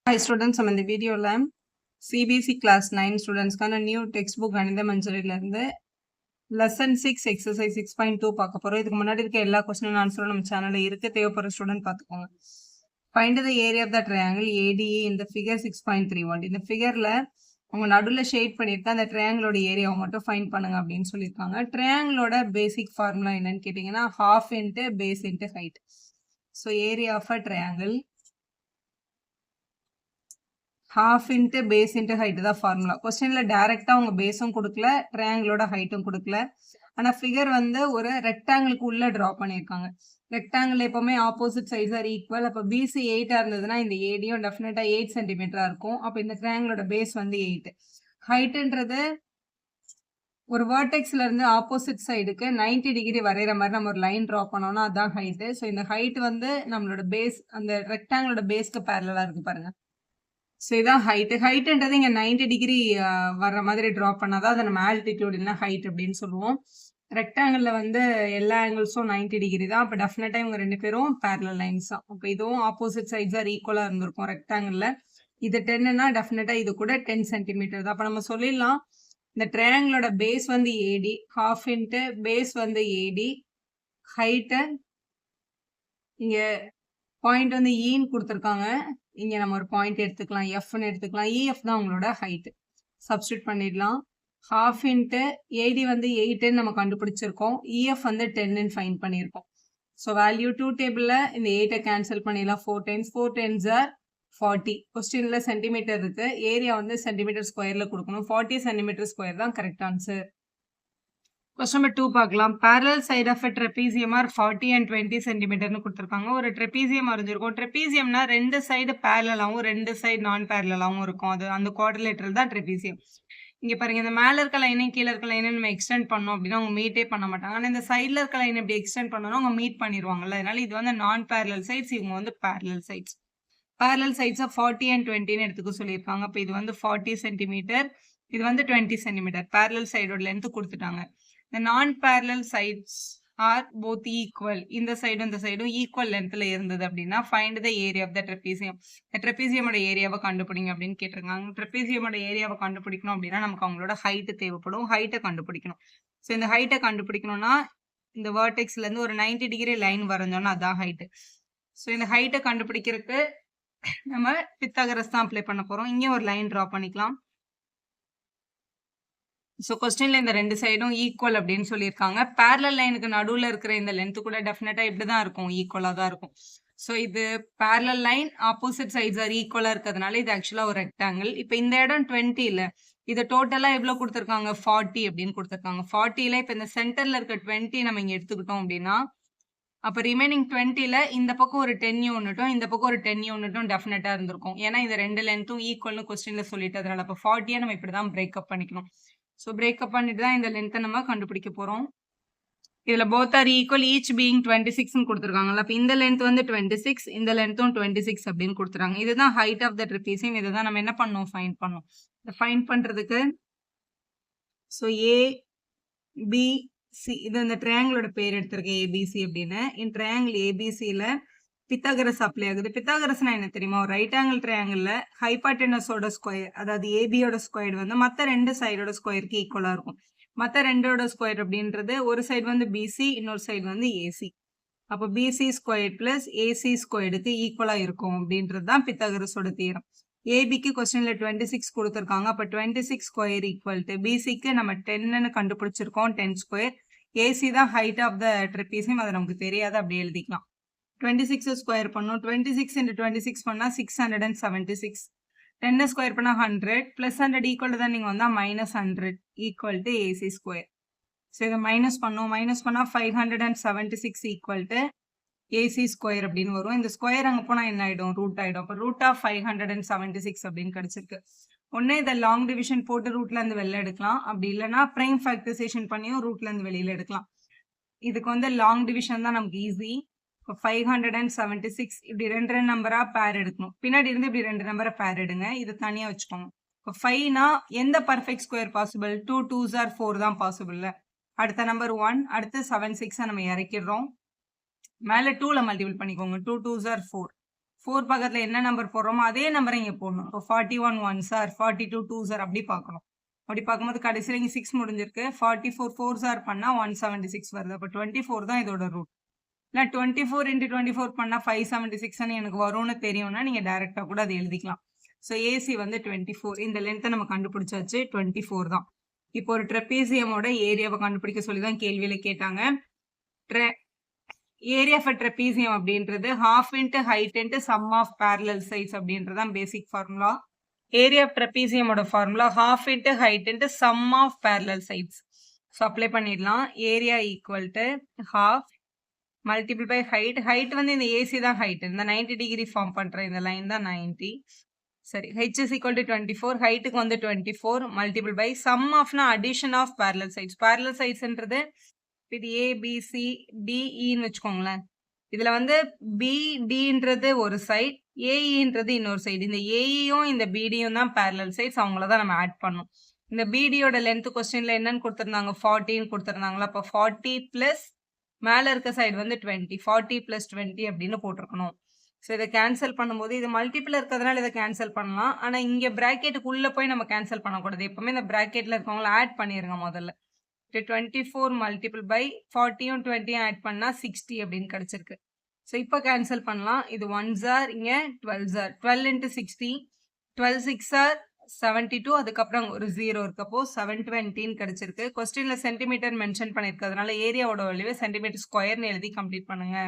Hi students, நம்ம இந்த வீடியோல CBSE class 9 ஸ்டூடெண்ட்ஸ்க்கான நியூ டெக்ஸ்ட் புக் கணித மஞ்சரில இருந்து லெசன் 6 எக்ஸசைஸ் 6.2 பார்க்க போறோம். இதுக்கு முன்னாடி இருக்க எல்லா கொஸ்டின் ஆன்சரும் நம்ம சேனல்ல இருக்கு, தேவைப்படுற ஸ்டூடெண்ட் பார்த்துக்கோங்க. Find the area of the triangle ADE இந்த ஃபிகர் 6.31. இந்த ஃபிகர்ல அவங்க நடுவில் ஷேட் பண்ணியிருக்க அந்த ட்ரையாங்கிளோட ஏரியாவை மட்டும் ஃபைண்ட் பண்ணுங்க அப்படின்னு சொல்லியிருக்காங்க. ட்ரையாங்கிளோட பேசிக் ஃபார்முலா என்னன்னு கேட்டிங்கன்னா half into base into height. So area of a triangle half into base into height தான் ஃபார்முலா. கொஸ்டின்ல டைரக்டா அவங்க பேஸும் கொடுக்கல, ட்ரையாங்கிளோட ஹைட்டும் கொடுக்கல. ஆனா ஃபிகர் வந்து ஒரு ரெக்டாங்கிளுக்கு உள்ள டிரா பண்ணியிருக்காங்க. ரெக்டாங்கிள் எப்பவுமே ஆப்போசிட் சைட்ஸ் ஆர் ஈக்குவல். அப்போ BC 8 இருந்ததுன்னா இந்த ஏடியும் டெஃபினட்டா 8 சென்டிமீட்டரா இருக்கும். அப்போ இந்த ட்ரையாங்கிளோட பேஸ் வந்து 8. ஹைட்ன்றது ஒரு வேர்டெக்ஸ்ல இருந்து ஆப்போசிட் சைடுக்கு 90 டிகிரி வரைகிற மாதிரி நம்ம ஒரு லைன் டிரா பண்ணோம்னா அதான் ஹைட்டு. ஸோ இந்த ஹைட் வந்து நம்மளோட பேஸ் அந்த ரெக்டாங்கிளோட பேஸ்க்கு பேரலா இருக்கு பாருங்க. ஸோ இதான் ஹைட்டு. ஹைட்டுன்றது இங்கே 90 டிகிரி வர்ற மாதிரி ட்ரா பண்ணாதான் அதை நம்ம ஆல்டிடியூட் இல்லை ஹைட் அப்படின்னு சொல்லுவோம். ரெக்டாங்கிளில் வந்து எல்லா ஆங்கிள்ஸும் 90 டிகிரி தான். அப்போ டெஃபினட்டாக இவங்க ரெண்டு பேரும் பேரலல் லைன்ஸ் தான். அப்போ இதுவும் ஆப்போசிட் சைட்ஸ் ஆர் ஈக்குவலாக இருந்திருக்கும் ரெக்டாங்கிளில். இது 10ன்னா டெஃபினட்டாக இது கூட 10 சென்டிமீட்டர் தான். அப்போ நம்ம சொல்லிடலாம் இந்த ட்ரையாங்கிளோட பேஸ் வந்து AD, ஹாஃப் இன்ட்டு பேஸ் வந்து AD, ஹைட்டு இங்கே பாயிண்ட் வந்து ஈன்னு கொடுத்துருக்காங்க. இங்கே நம்ம ஒரு பாயிண்ட் எடுத்துக்கலாம், எஃப்னு எடுத்துக்கலாம். EF தான் உங்களோட ஹைட்டு. சப்ஸ்டியூட் பண்ணிடலாம். ஹாஃப் இன்ட்டு AD வந்து 8ன்னு நம்ம கண்டுபிடிச்சிருக்கோம். EF வந்து 10ன்னு ஃபைன் பண்ணியிருக்கோம். ஸோ வேல்யூ 2 டேபிளில் இந்த 8 கேன்சல் பண்ணிடலாம். 4 times 4 10s are 40. கொஸ்டினில் சென்டிமீட்டர் இருக்கு, ஏரியா வந்து சென்டிமீட்டர் ஸ்கொயரில் கொடுக்கணும். 40 சென்டிமீட்டர் ஸ்கொயர் தான் கரெக்ட் ஆன்சர். கொஸ்டின் நம்பர் 2 பார்க்கலாம். parallel side of a trapezium are 40 and 20 சென்டிமீட்டர்னு கொடுத்துருக்காங்க. ஒரு ட்ரெபீசியம் வரைஞ்சிருக்கும். ட்ரெபீசியம்னா ரெண்டு சைடு பேரலாகவும் ரெண்டு சைடு நான் பேரலாகவும் இருக்கும். அது அந்த குவாட்ரிலேட்டரல் தான் ட்ரெபீசியம். இங்கே பாருங்க, இந்த மேலே இருக்க லைனையும் கீழே இருக்க லைனையும் நம்ம எக்ஸ்டெண்ட் பண்ணோம் அப்படின்னா அவங்க மீட்டே பண்ண மாட்டாங்க. ஆனால் இந்த சைடில் இருக்க லைன் இப்படி எக்ஸ்டெண்ட் பண்ணோம்னா அவங்க மீட் பண்ணிடுவாங்கல்ல. அதனால இது வந்து நான் பேரலல் சைட்ஸ், இவங்க வந்து பேரலல் சைட்ஸ். பேரலல் சைட்ஸை 40 and 20ன்னு எடுத்துக்க சொல்லியிருக்காங்க. அப்போ இது வந்து 40 சென்டிமீட்டர், இது வந்து 20 சென்டிமீட்டர். பேரலல் சைடோட லென்த்து கொடுத்துட்டாங்க. The non-parallel sides are both equal. இந்த சைடும் இந்த சைடும் ஈக்குவல் லென்த்ல இருந்தது அப்படின்னா find the area of the trapezium. இந்த ட்ரெபீசியமோட ஏரியாவை கண்டுபிடிங்க அப்படின்னு கேட்டிருக்காங்க. ட்ரெபீசியமோட ஏரியாவை கண்டுபிடிக்கணும் அப்படின்னா நமக்கு அவங்களோட ஹைட் தேவைப்படும். ஹைட்டை கண்டுபிடிக்கணும். ஸோ இந்த ஹைட்டை கண்டுபிடிக்கணும்னா இந்த வேர்டெக்ஸ்ல இருந்து ஒரு 90 டிகிரி லைன் வரைஞ்சோம்னா அதான் ஹைட்டு. ஸோ இந்த ஹைட்டை கண்டுபிடிக்கிறதுக்கு நம்ம பித்தாகரஸ் தான் அப்ளை பண்ண போறோம். இங்கே ஒரு லைன் ட்ரா பண்ணிக்கலாம். ஸோ கொஸ்டின்ல இந்த ரெண்டு சைடும் ஈக்குவல் அப்படின்னு சொல்லியிருக்காங்க. பேரலல் லைனுக்கு நடுவில் இருக்கிற இந்த லென்த்து கூட டெஃபினட்டா இப்படி தான் இருக்கும், ஈக்குவலாக தான் இருக்கும். ஸோ இது parallel line, opposite sides are ஈக்குவலாக இருக்கிறதுனால இது ஆக்சுவலாக ஒரு ரெக்டாங்கிள். இப்போ இந்த இடம் 20 இல்லை, இது டோட்டலாக எவ்வளோ கொடுத்துருக்காங்க 40 அப்படின்னு கொடுத்துருக்காங்க. 40ல இப்போ இந்த சென்டரில் இருக்க 20 நம்ம இங்கே எடுத்துக்கிட்டோம் அப்படின்னா அப்போ ரிமைனிங் 20ல இந்த பக்கம் ஒரு 10 யூனிட்டும் இந்த பக்கம் ஒரு 10 யூனிட்டும் டெஃபினட்டாக இருந்திருக்கும். ஏன்னா இந்த ரெண்டு லென்த்தும் ஈக்குவல்னு கொஸ்டின்ல சொல்லிட்டு அதனால அப்போ 40 நம்ம இப்படி தான் பிரேக்அப் பண்ணிக்கணும். ஸோ பிரேக்கப் பண்ணிட்டு தான் இந்த லென்த்தை நம்ம கண்டுபிடிக்க போகிறோம். இதில் both are equal, each being 26ன்னு கொடுத்துருக்காங்கல்ல. அப்போ இந்த லென்த் வந்து 26, இந்த லென்த்தும் 26 அப்படின்னு கொடுத்துருக்காங்க. இதுதான் ஹைட் ஆஃப் த ட்ரெபீசியம். இதை தான் நம்ம என்ன பண்ணோம், ஃபைண்ட் பண்ணோம். இதை ஃபைண்ட் பண்ணுறதுக்கு ஸோ ABC, இது இந்த ட்ரையாங்கிளோட பேர் எடுத்திருக்கேன் ABC அப்படின்னு. இந்த ட்ரையாங்கிள் ABCயில் பித்தாகரஸ் அப்ளை ஆகுது. பித்தாகரஸ்னா என்ன தெரியுமா, ஒரு ரைட் ஆங்கிள் ட்ரையாங்கிள்ல ஹைபாட்டெனஸோட ஸ்கொயர், அதாவது ஏபியோட ஸ்கொயர் வந்து மற்ற ரெண்டு சைடோட ஸ்கொயருக்கு ஈக்குவலா இருக்கும். மற்ற ரெண்டோட ஸ்கொயர் அப்படின்றது ஒரு சைடு வந்து BC, இன்னொரு சைடு வந்து AC. அப்போ BC ஸ்கொயர் பிளஸ் AC ஸ்கொயருக்கு ஈக்குவலா இருக்கும் அப்படின்றது தான் பித்தாகரஸோட தியரம். ஏபிக்கு கொஸ்டின்ல 26 கொடுத்துருக்காங்க. அப்போ 26 ஸ்கொயர் ஈக்குவல் டு BCக்கு நம்ம 10ன்னு கண்டுபிடிச்சிருக்கோம், 10 ஸ்கொயர். AC தான் ஹைட் ஆஃப் த ட்ரெபீசியம், அது நமக்கு தெரியாது, அப்படி எழுதிக்கலாம். 26 ஸ்கொயர் பண்ணோம். 26 into 26 பண்ணால் 676. 10 ஸ்கொயர் பண்ணால் 100 + 100 ஈக்குவல் தான் நீங்கள் வந்தால் -100 equal to AC square. So இதை மைனஸ் பண்ணோம். மைனஸ் பண்ணால் 576 ஈக்குவல் டு AC ஸ்கொயர் அப்படின்னு வரும். இந்த ஸ்கொயர் அங்கே போனால் என்ன ஆகிடும், ரூட் ஆகிடும். அப்போ ரூட் ஆஃப் 576 அப்படின்னு கிடச்சிருக்கு. ஒன்று இதை லாங் டிவிஷன் போட்டு ரூட்லேருந்து வெளில எடுக்கலாம், அப்படி இல்லைனா ப்ரைம் ஃபேக்டரைசேஷன் பண்ணியும் ரூட்லேருந்து வெளியில் எடுக்கலாம். இதுக்கு வந்து லாங் டிவிஷன் தான் நமக்கு ஈஸி. இப்போ 576 இப்படி ரெண்டு நம்பராக பேர் எடுக்கணும். பின்னாடி இருந்து இப்படி ரெண்டு நம்பரை பேர் எடுங்க, இது தனியாக வச்சுக்கோங்க. இப்போ 5னா எந்த perfect square possible, 2 2s are 4 தான் பாசிபிள். அடுத்த நம்பர் 1, அடுத்து 7 6 நம்ம இறக்கிடுறோம். மேலே 2ல மல்டிபிள் பண்ணிக்கோங்க. 2 2s are 4. 4 பக்கத்துல என்ன நம்பர் போடுறோமோ அதே நம்பரை இங்க போடணும். இப்போ 41 1s ஆர் 42 2s ஆர் அப்படி பார்க்கணும். அப்படி பார்க்கும்போது கடைசியில் இங்கே 6 முடிஞ்சிருக்கு. 44 4s ஆர் பண்ணா 176 வருது. அப்போ 24 தான் இதோட ரூட். இல்லை 24 × 24 பண்ணா 576 எனக்கு வரும்னு தெரியும்னா நீங்க டைரக்டா கூட அதை எழுதிக்கலாம். ஸோ ஏசி வந்து 24. இந்த லென்த்தை நம்ம கண்டுபிடிச்சாச்சு. 24 தான். இப்போ ஒரு ட்ரெபீசியமோட ஏரியாவை கண்டுபிடிக்க சொல்லி தான் கேள்வியில கேட்டாங்க. ஏரியா ஃபார் ட்ரெபீசியம் அப்படின்றது half into height into sum of parallel sides அப்படின்றது தான் பேசிக் ஃபார்முலா. ஏரியா ஆஃப் ட்ரெபீசியமோட formula half into height into sum of parallel sides. So apply பண்ணிடலாம். Area equal to half multiple by height. Height வந்து இந்த AC தான் height. இந்த 90 degree form பண்ற இந்த லைன் தான் 90. சரி, h is equal to 24. ஹைட்டுக்கு வந்து 24 மல்டிபிள் பை சம் ஆஃப்னா addition of parallel sides. parallel sidesன்றது இது ஏ பி சி டிஇன்னு வச்சுக்கோங்களேன். இதுல வந்து பிடின்றது ஒரு சைட், ஏஇன்றது இன்னொரு சைடு. இந்த ஏஇயும் இந்த பிடியும் தான் parallel sides. அவங்கள தான் நம்ம ஆட் பண்ணோம். இந்த பிடியோட லென்த் கொஸ்டின்ல என்னன்னு கொடுத்துருந்தாங்க? 40ன்னு கொடுத்துருந்தாங்களா? அப்போ 40 பிளஸ் மேல இருக்க சைடு வந்து 20. 40 பிளஸ் 20 அப்படின்னு போட்டிருக்கணும். ஸோ இதை கேன்சல் பண்ணும்போது இது மல்டிபிள் இருக்கிறதுனால இதை கேன்சல் பண்ணலாம். ஆனா இங்க பிராக்கெட்டுக்குள்ள போய் நம்ம கேன்சல் பண்ணக்கூடாது. எப்பவுமே இந்த பிராக்கெட்ல இருக்கவங்கள ஆட் பண்ணிருங்க முதல்ல. 24 மல்டிபிள் பை 40யும் 20யும் ஆட் பண்ணா 60 அப்படின்னு கிடைச்சிருக்கு. ஸோ இப்போ கேன்சல் பண்ணலாம். இது 1s ஆர் இங்க 12s ஆர் 12 into 60 12 6 ஆர் 72. அதுக்கப்புறம் ஒரு 0 இருக்கப்போ 720 கிடைச்சிருக்கு. கொஸ்டின்ல சென்டிமீட்டர் மென்ஷன் பண்ணிருக்கிறதுனால ஏரியாவோட வேல்யூவை சென்டிமீட்டர் ஸ்கொயர்னு எழுதி கம்ப்ளீட் பண்ணுங்க.